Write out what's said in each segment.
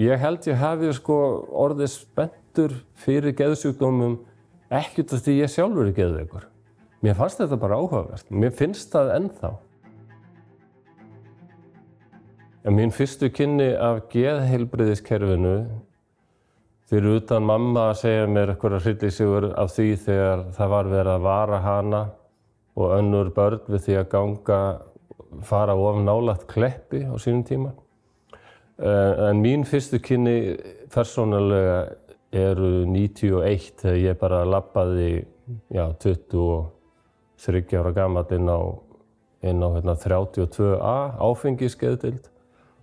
Ég held ég hafi orðið spenntur fyrir geðsjúkdómum ekkert af því ég sjálfur er geðveikur. Mér fannst þetta bara áhugavert. Mér finnst það ennþá. Mín fyrstu kynni af geðheilbrigðiskerfinu fyrir utan mamma að segja mér einhverja hryllingsögur af því þegar það var verið að vara hana og önnur börn við því að fara of nálægt Kleppi á sínum tíma. En mín fyrstu kynni persónulega eru 91 þegar ég bara labbaði 23 ára gamall inn á 32A áfengisgeðdeild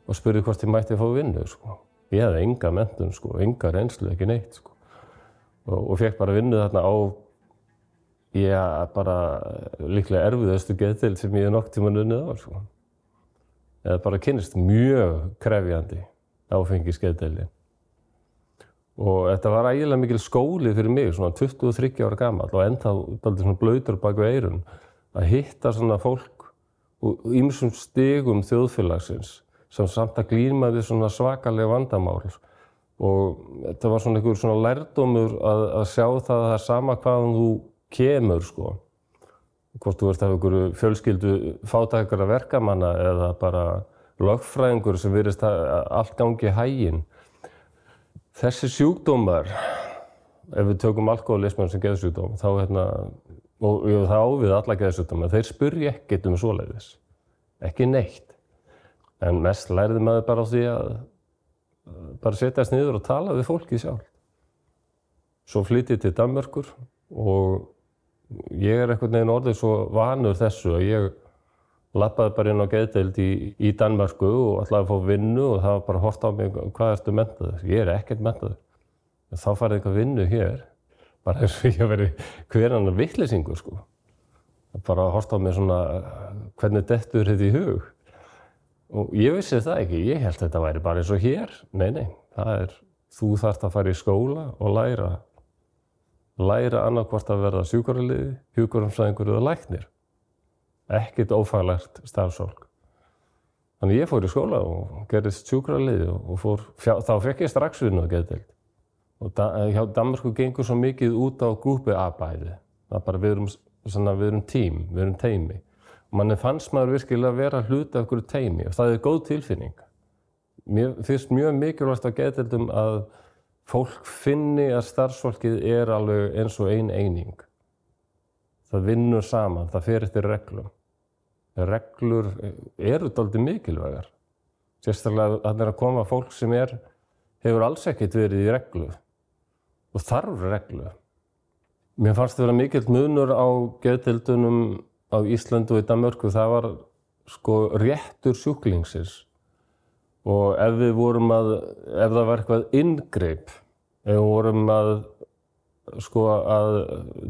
og spurði hvort ég mætti fá vinnu. Ég hefði enga menntun, enga reynslu, ekki neitt. Og fékk bara vinnu þarna á bara líklega erfiðustu geðdeild sem ég nokkurn tímann unnið á. Eða bara kynnist mjög krefjandi áfengisgeðdeildin. Og þetta var ægilega mikil skóli fyrir mig, 23 ára gamall og ennþá dálítið svona blautur bak við eyrun að hitta svona fólk úr ýmsum stigum þjóðfélagsins sem samt að glíma við svona svakaleg vandamál. Og þetta var svona einhver svona lærdómur að sjá það að það er sama hvaðan þú kemur, Hvort þú ert af einhverju fjölskyldu fátækra verkamanna eða bara lögfræðingur sem virðist allt gangi í haginn. Þessi sjúkdómar, ef við tökum alkohólismann sem geðsjúkdóm, og það á við alla geðsjúkdóma, þeir spyrja ekkert svoleiðis. Ekki neitt. En mest lærði maður bara á því að bara setjast niður og tala við fólkið sjálf. Svo flytti ég til Danmerkur og ég er einhvern veginn orðið svo vanur þessu að ég labbaði bara inn á geðdeild í Danmörku og ætlaði að fá vinnu og það var bara hort á mig, hvað ertu menntaður? Ég er ekkert menntaður. Þá farið eitthvað vinnu hér, bara eins og ég verið hver annar vitleysingur, Bara hort á mig svona, hvernig dettur þetta í hug? Og ég vissi það ekki, ég held þetta væri bara eins og hér. Nei, þú þarft að fara í skóla og læra annarkvort að verða sjúkraliði, hjúkrunarfræðingur eða læknir. Ekkert ófaglært starfsfólk. Þannig ég fór í skóla og gerðist sjúkraliði og þá fékk ég strax vinnu á geðdeild. Og hjá Danmörku gengur svo mikið út á grúppuarbeiði. Það er bara, við erum tím, við erum teymi. Og manni fannst maður virkilega að vera hluti af einhverju teymi og það er góð tilfinning. Mér finnst mjög mikilvægt á geðdeildum að fólk finni að starfsfólkið er alveg eins og ein eining. Það vinnur saman, það fer eftir reglum. Reglur eru dálítið mikilvægar. Sérstaklega þarna er að koma fólk sem hefur alls ekkert verið í reglu og þarf reglu. Mér fannst vera mikill munur á geðdeildunum á Íslandi og í Danmörku. Það var réttur sjúklingsins. Og ef það var eitthvað inngrip, ef við vorum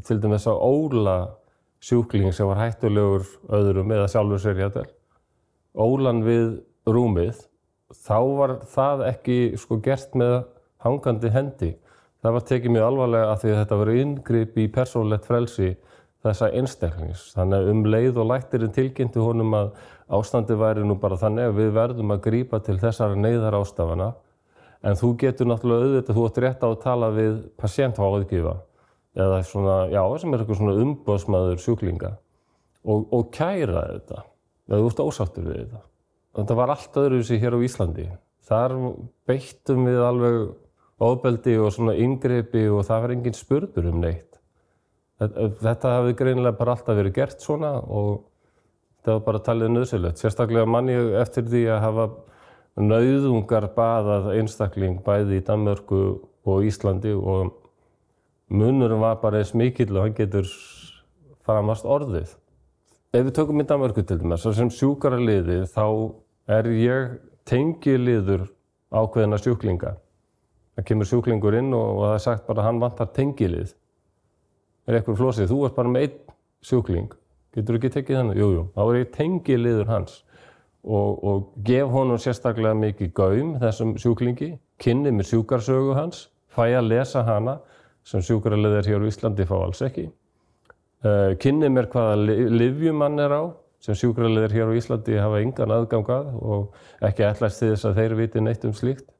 til dæmis að óla sjúkling sem var hættulegur öðrum eða sjálfur sér jafnvel, ólan við rúmið, þá var það ekki gert með hangandi hendi. Það var tekið mjög alvarlega af því að þetta var inngrip í persónulegt frelsi þessa einstaklings. Þannig að leið og læknirinn tilkynnti honum að ástandið væri nú bara þannig að við verðum að grípa til þessara neyðarástafana. En þú getur náttúrulega auðvitað, þú átt rétt á að tala við patientráðgjafa eða sem er eitthvað svona umboðsmaður sjúklinga og kæra þetta, eða þú ert ósáttur við þetta. Þetta var allt öðruvísi hér á Íslandi. Þar beittum við alveg ofbeldi og svona inngripi og það var engin spurður neitt. Þetta hafði greinilega bara alltaf verið gert svona og þetta var bara talið nauðsynlegt. Sérstaklega man ég eftir því að hafa nauðungar baðað einstakling bæði í Danmörku og Íslandi og munurinn var bara eins mikill og hann getur framast orðið. Ef við tökum í Danmörku til dæmis, sem sjúkraliði þá er ég tengiliður ákveðinna sjúklinga. Það kemur sjúklingur inn og það er sagt bara að hann vantar tengilið. Er eitthvað flósið, þú ert bara með einn sjúkling, getur þú ekki tekið hann? Jú, þá er ég tengiliður hans og gef honum sérstaklega mikið gaum þessum sjúklingi, kynni mér sjúkarsögu hans, fæ að lesa hana sem sjúkraliðar hér á Íslandi fá alls ekki. Kynni mér hvaða lyfjum hann er á, sem sjúkraliðar hér á Íslandi hafa engan aðgang að og ekki ætlast til þess að þeir viti neitt slíkt.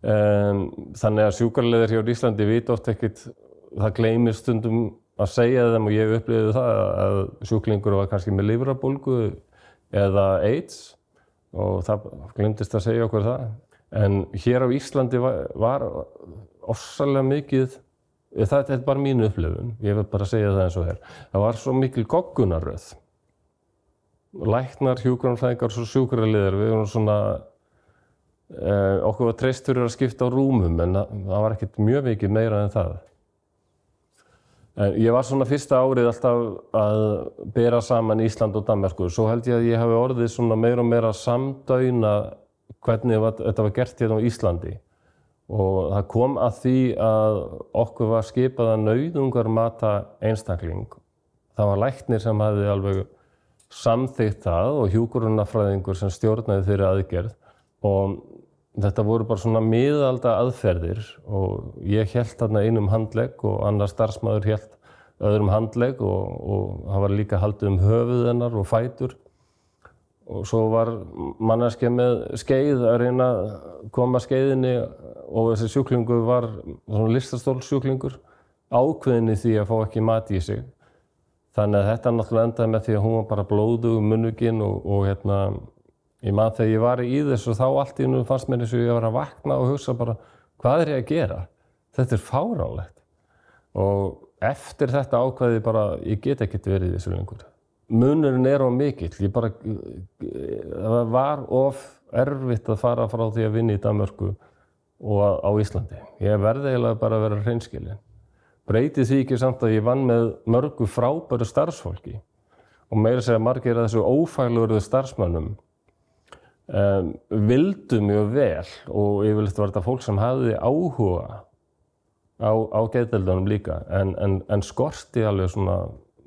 Þannig að sjúkraliðar hér á Íslandi vita oft ekkert, það gleymist stundum að segja þeim, og ég upplifði það að sjúklingur var kannski með lifrarbólgu eða AIDS og það gleymdist að segja okkur það. En hér á Íslandi var ofsalega mikið, þetta er bara mín upplifun, ég vil bara segja það eins og það var svo mikil goggunarröð. Læknar, hjúkrunarfræðingar og sjúkraliðar, við vorum svona, okkur var treyst fyrir að skipta á rúmum, en það var ekkert mjög mikið meira en það. En ég var svona fyrsta árið alltaf að bera saman Ísland og Danmörku, svo held ég að ég hafi orðið svona meira og meira samdauna hvernig þetta var gert hérna á Íslandi. Og það kom að því að okkur var skipað að nauðungarmata einstakling. Það var læknir sem hafði alveg samþykkt það og hjúkrunarfræðingur sem stjórnaði þeirri aðgerð. Og þetta voru bara svona miðalda aðferðir og ég hélt þarna einum handlegg og annar starfsmaður hélt öðrum handlegg og það var líka haldið höfuð hennar og fætur. Og svo var manneskja með skeið að reyna að koma skeiðinni og þessi sjúklingur var svona lystastólssjúklingur ákveðinn í því að fá ekki mat í sig. Þannig að þetta náttúrulega endaði með því að hún var bara blóðug munnuginn og ég man þegar ég var í þessu þá allt í einu fannst mér eins og ég var að vakna og hugsa bara hvað er ég að gera? Þetta er fáránlegt. Og eftir þetta ákveði bara ég get ekkert verið í þessu lengur. Munurinn er of mikill. Það var of erfitt að fara frá því að vinna í Danmörku og á Íslandi. Ég verði eiginlega bara að vera hreinskilinn. Breytið því ekki samt að ég vann með mörgu frábæru starfsfólki og meira segja margir af þessu ófaglegri starfsmönnum vildu mjög vel og yfirleitt var þetta fólk sem hafði áhuga á geðdeildunum líka en skorti alveg svona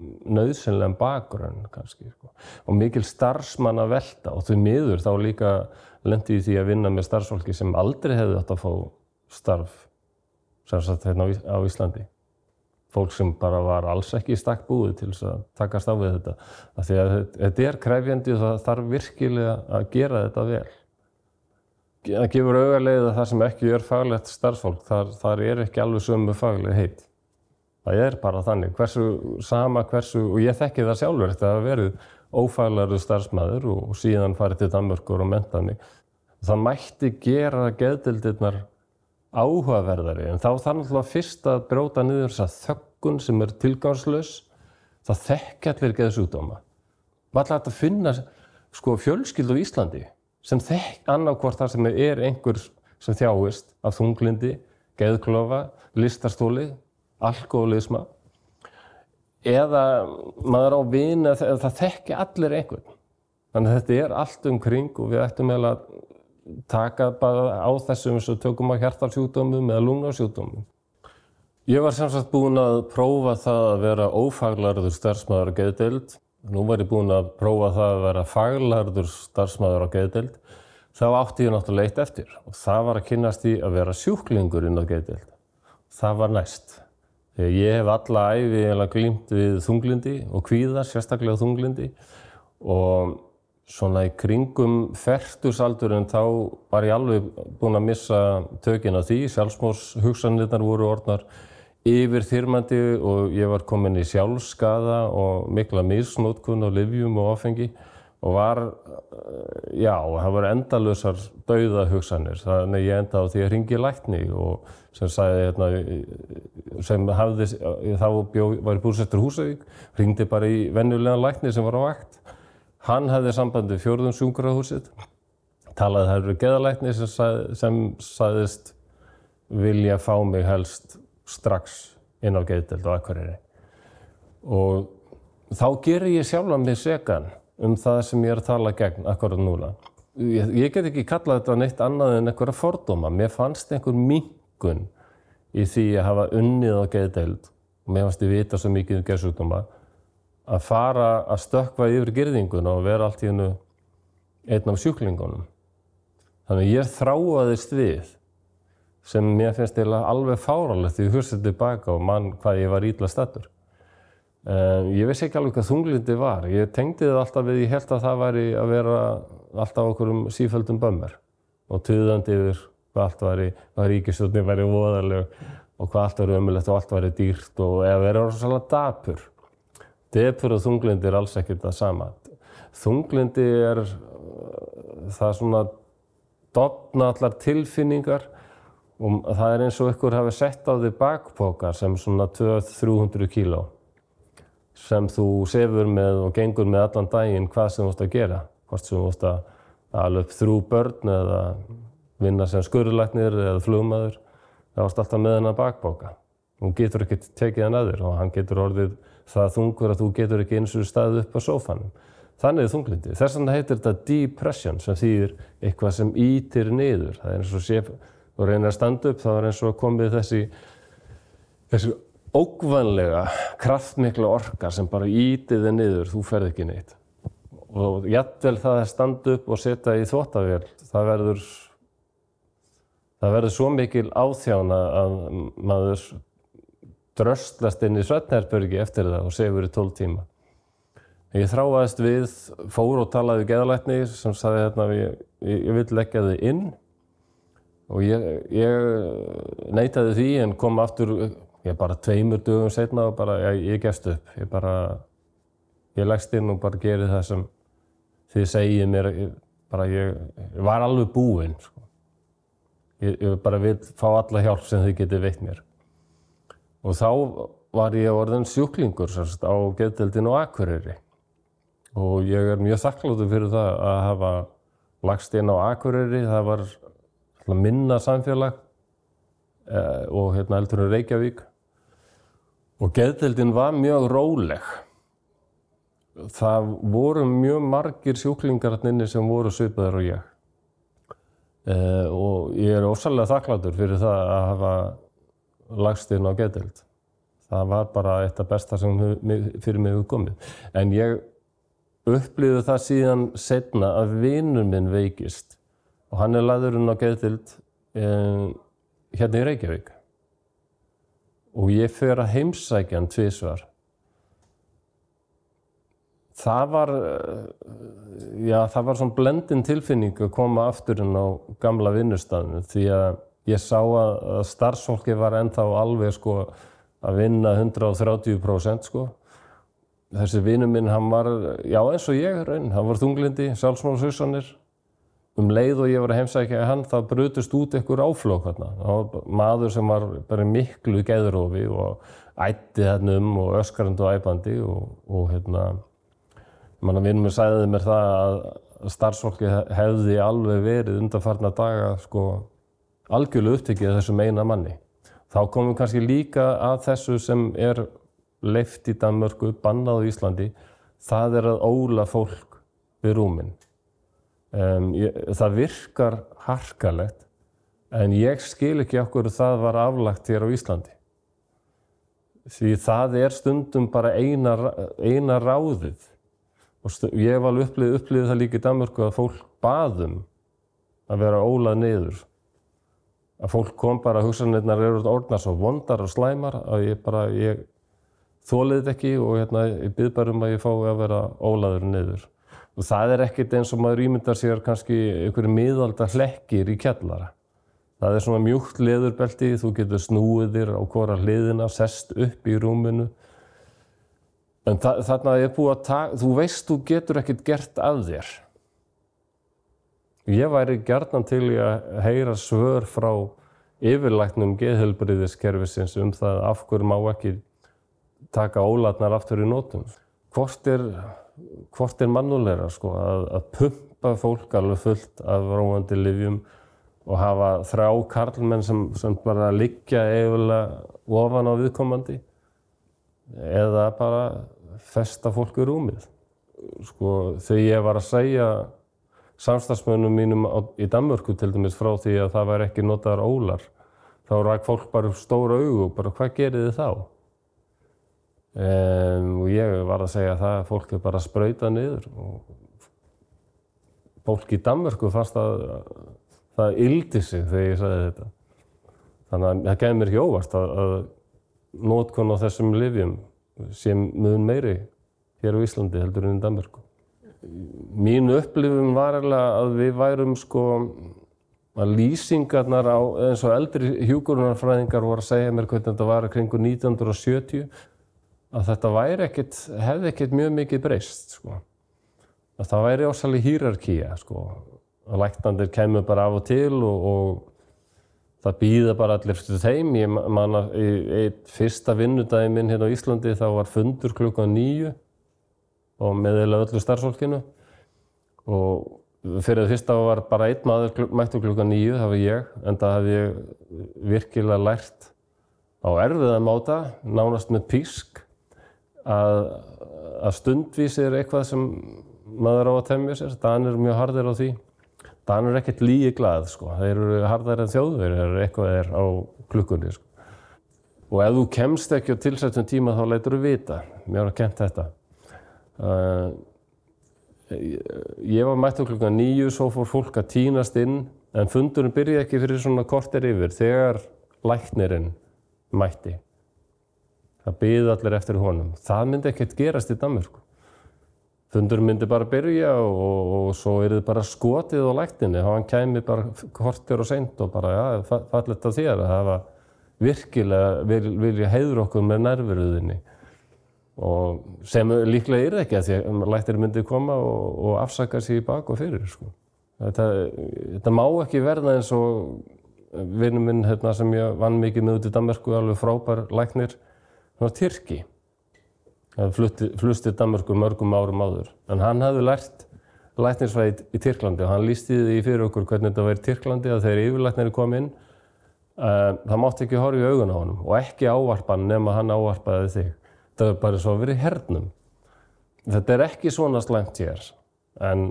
nauðsynlegan bakgrunn kannski og mikil starfsmannavelta og því miður þá líka lenti í því að vinna með starfsfólki sem aldrei hefði átt að fá starf sem sagt hérna á Íslandi. Fólk sem bara var alls ekki í stakk búið til þess að takast á við þetta. Af því að þetta er krefjandi og það þarf virkilega að gera þetta vel. Það gefur augaleið að það sem ekki er faglegt starfsfólk, þar er ekki alveg sömu faglegheit. Það er bara þannig, hversu, og ég þekki það sjálfur, þetta hafa verið ófaglegur starfsmaður og síðan farið til Danmörkur og menntað mig. Það mætti gera geðdeildirnar áhugaverðari, en þá þarf náttúrulega fyrst að brjóta niður þessa þöggun sem er tilgangslaus. Það þekki allir geðsjúkdóma. Varla hægt að finna fjölskyldu á Íslandi sem annarkvort þar sem er einhver sem þjáist af þunglyndi, geðklofa, lystarstoli, alkóhólisma eða maður á vini að það þekki allir einhvern. Þannig að þetta er allt umkring og við ættum eiginlega að taka bara á þessum eins og tökum á hjartasjúkdómum eða lungnasjúkdómum. Ég var sem sagt búinn að prófa það að vera ófaglærður starfsmaður á geðdeild. Nú var ég búinn að prófa það að vera faglærður starfsmaður á geðdeild. Þá átti ég náttúrulega eitt eftir og það var að kynnast í að vera sjúklingur inn á geðdeild. Það var næst. Þegar ég hef alla ævi eiginlega glímt við þunglyndi og kvíða, sérstaklega þunglyndi og svona í kringum fertugsaldurinn þá var ég alveg búinn að missa tökin á því. Sjálfsmorðshugsanirnar voru orðnar yfirþyrmandi og ég var kominn í sjálfsskaða og mikla misnotkun á lyfjum og áfengi og það var endalausar dauðahugsanir. Þannig ég endaði á því að hringi lækni og sem sagði þá var ég búsettur Húsavík, hringdi bara í venjulegan lækni sem var á vakt. Hann hafði samband við Fjórðungssjúkrahúsið, talaði þær við geðlækni sem sagðist vilja fá mig helst strax inn á geðdeild á Akureyri. Og þá geri ég sjálfan mig sekan það sem ég er að tala gegn akkúrat núna. Ég get ekki kallað þetta neitt annað en einhverja fordóma. Mér fannst einhver minnkun í því að hafa unnið á geðdeild og mér fannst ég vita svo mikið geðsjúkdóma að fara að stökkva yfir girðinguna og vera allt í einu einn af sjúklingunum. Þannig ég þráaðist við sem mér finnst alveg fáránlegt því ég hugsa tilbaka og man hvað ég var illa staddur. Ég vissi ekki alveg hvað þunglyndi var. Ég tengdi það alltaf við, ég held að það væri að vera alltaf okkur sífelldum bömmir og tuðandi yfir hvað allt hvað ríkisstjórnin væri voðaleg og hvað allt væri ömurlegt og allt væri dýrt og eða verið rosalega dapur. Depurð og þunglyndi alls ekkert það sama. Þunglyndi það svona dofna allar tilfinningar og það eins og ykkur hafi sett á þig bakpokar sem svona 200-300 kíló sem þú sefur með og gengur með allan daginn hvað sem þú ert að gera. Hvort sem þú ert að ala upp 3 börn eða vinna sem skurðlæknir eða flugmaður. Það varst alltaf með hennar bakpoka. Hún getur ekki tekið hann að þér og hann getur orðið það þungur að þú getur ekki eins og staðið upp á sófanum. Þannig þunglyndi. Þess vegna heitir þetta depression sem þýðir eitthvað sem ýtir niður. Það eins og þú reynir að standa upp, þá eins og komið þessi ógnvænlega, kraftmikla orka sem bara ýtir þig niður, þú ferð ekki neitt. Og jafnvel það að standa upp og setja í þvottavél, það verður svo mikil áþján að maður dröslast inn í svefnherbergi eftir það og sefur í 12 tíma. Ég þráaðist við, fór og talaði við geðlækni sem sagði hérna ég vil leggja þig inn og ég neitaði því en kom aftur bara 2 dögum seinna og bara ég gefst upp. Ég leggst inn og bara geri það sem þið segið mér. Ég var alveg búinn. Sko. Ég bara vil fá alla hjálp sem þið getið veitt mér. Og þá var ég orðinn sjúklingur á geðdeildinni á Akureyri. Og ég mjög þakklátur fyrir það að hafa lagst inn á Akureyri. Það var minna samfélag og heldur en Reykjavík. Og geðdeildin var mjög róleg. Það voru mjög margir sjúklingar inni sem voru svipaðir og ég. Og ég ofsalega þakklátur fyrir það að hafa lagst inn á geðdeild. Það var bara eitt af besta sem fyrir mig hefur komið. En ég upplifði það síðan seinna að vinur minn veikist og hann lagður inn á geðdeild hérna í Reykjavík. Og ég fer að heimsækja hann 2 svar. Það var svona blendin tilfinning að koma aftur inn á gamla vinnustaðinu því að ég sá að starfsfólki var ennþá alveg sko að vinna 130% sko. Þessi vinur minn, hann var, eins og ég raun, hann var þunglyndi, sjálfsmorðshugsanir. Leið og ég var að heimsækja hann, það brutust út einhver áflók þarna. Það var maður sem var bara miklu geðrofi og æddi þarna og öskrandi og æpandi og vinur minn sagði mér það að starfsfólki hefði alveg verið undanfarna daga sko algjörlega upptekið af þessum eina manni. Þá komum við kannski líka að þessu sem leyft í Danmörku, bannað á Íslandi, það að óla fólk við rúminn. Það virkar harkalegt, en ég skil ekki af hverju það var aflagt hér á Íslandi. Því það stundum bara eina ráðið. Og ég hef alveg upplifið það líka í Danmörku að fólk bað að vera ólað niður. Að fólk kom bara, hugsanirnar eru orðnar svo vondar og slæmar að ég þolið þetta ekki og ég bið bara að ég fái að vera ólaður niður. Og það ekkert eins og maður ímyndar sér kannski einhverjir miðaldar hlekkir í kjallara. Það svona mjúkt leðurbelti, þú getur snúið þér á hvora hliðina, sest upp í rúminu. En þarna búið að þú veist þú getur ekkert gert af þér. Ég væri gjarnan til í að heyra svör frá yfirlæknum geðheilbrigðiskerfisins það af hverju má ekki taka ólatnar aftur í notum. Hvort mannúðlegra sko, að pumpa fólk alveg fullt af róandi lyfjum og hafa 3 karlmenn sem bara liggja eiginlega ofan á viðkomandi eða bara festa fólk í rúmið. Sko, þegar ég var að segja samstarfsmönnum mínum í Danmörku til dæmis frá því að það væri ekki notaðar ólar, þá rak fólk bara upp stór augu og bara hvað gerið þið þá? Og ég var að segja það að fólk bara sprautað niður og fólk í Danmörku fannst að það yldi sig þegar ég sagði þetta. Þannig að það gæði mér ekki óvart að notkun á þessum lyfjum sé mun meiri hér á Íslandi heldur en í Danmörku. Mín upplifun var að við værum sko að lýsingarnar á eins og eldri hjúkrunarfræðingar voru að segja mér hvernig þetta var kringu 1970 að þetta hefði ekkert mjög mikið breyst sko. Að það væri ósæli hierarkía sko. Að læknarnir kæmu bara af og til og það bíða bara allir eftir þeim. Ég man að í fyrsta vinnudaginn minn hérna á Íslandi þá var fundur klukkan 9 og með öllu starfsfólkinu og fyrir það fyrsta var bara einn maður mættur klukkan 9, það var ég, en það hafði ég virkilega lært á erfiðan máta, nánast með písk, að stundvís eitthvað sem maður á að temja sér. Danir eru mjög harðir á því. Danir eru ekkert lygi glað, sko. Þeir eru harðari en Þjóðverjar ef eitthvað á klukkunni, sko. Og ef þú kemst ekki á tilsettum tíma þá læturðu vita. Mér var kennt þetta. Ég var mættur klukkan 9, svo fór fólk að tínast inn, en fundurinn byrjaði ekki fyrir svona korter yfir, þegar læknirinn mætti. Það biðu allir eftir honum. Það myndi ekkert gerast í Danmörku. Fundurinn myndi bara byrja og svo yrði bara skotið á lækninni. Hann kæmi bara korter og seint og bara, ja, fallegt af þér að hafa virkilega vilja heiðra okkur með nærveruðinni. Og sem líklega það ekki að því að læknirinn myndi koma og afsaka sig í bak og fyrir. Sko. Þetta má ekki verða eins og vinur minn sem ég vann mikið með út í Danmörku, alveg frábær læknir, hann var Tyrki. Hann flutti til Danmörku mörgum árum áður. En hann hafði lært læknisfræði í Tyrklandi og hann lýsti því fyrir okkur hvernig þetta var í Tyrklandi að þegar yfirlæknirinn kom inn, það mátti ekki horfa í augun á honum og ekki ávarpa hann nema hann ávarpaði þig. Það bara svo að vera í hernum. Þetta ekki svona slæmt hér, en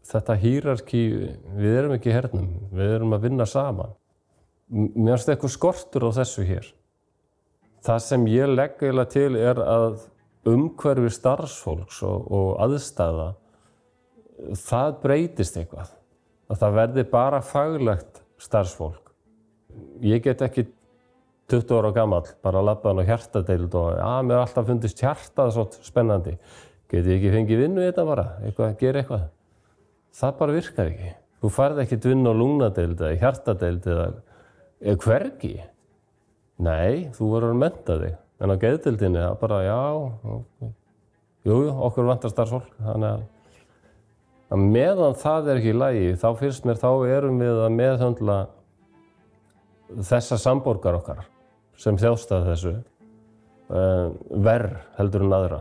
þetta hierarkí, við erum ekki í hernum, við erum að vinna saman. Mér finnst eitthvað skortur á þessu hér. Það sem ég legg eiginlega til að umhverfi starfsfólks og aðstæða, það breytist eitthvað. Að það verði bara faglegt starfsfólk. Ég get ekki 20 ára gamall, bara labbaðan á hjartadeild og mér har alltaf fundist hjartað svo spennandi. Get ég ekki fengið vinnu í þetta bara, gera eitthvað? Það bara virkar ekki. Þú færð ekkert vinnu á lungnadeild eða hjartadeild eða hvergi. Nei, þú verður að mennta þig. En á geðdeildinni, það bara, jú, okkur vantar starfsfólk. Þannig að meðan það ekki í lagi, þá finnst mér, þá erum við að meðhöndla þessa samborgar okkar sem þjást af þessu verr heldur en aðra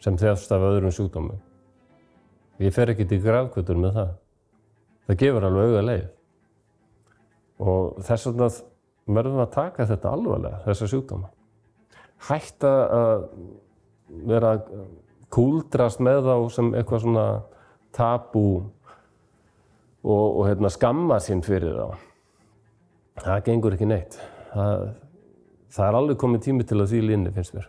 sem þjást af öðrum sjúkdómum. Ég fer ekki til grafgötur með það. Það gefur alveg auga leið. Og þess vegna verðum við að taka þetta alvarlega, þessa sjúkdóma. Hætta að vera að kúldrast með þá sem eitthvað svona tabú og skamma sín fyrir þá. Það gengur ekki neitt. Það alveg komið tími til að því linni, finnst mér.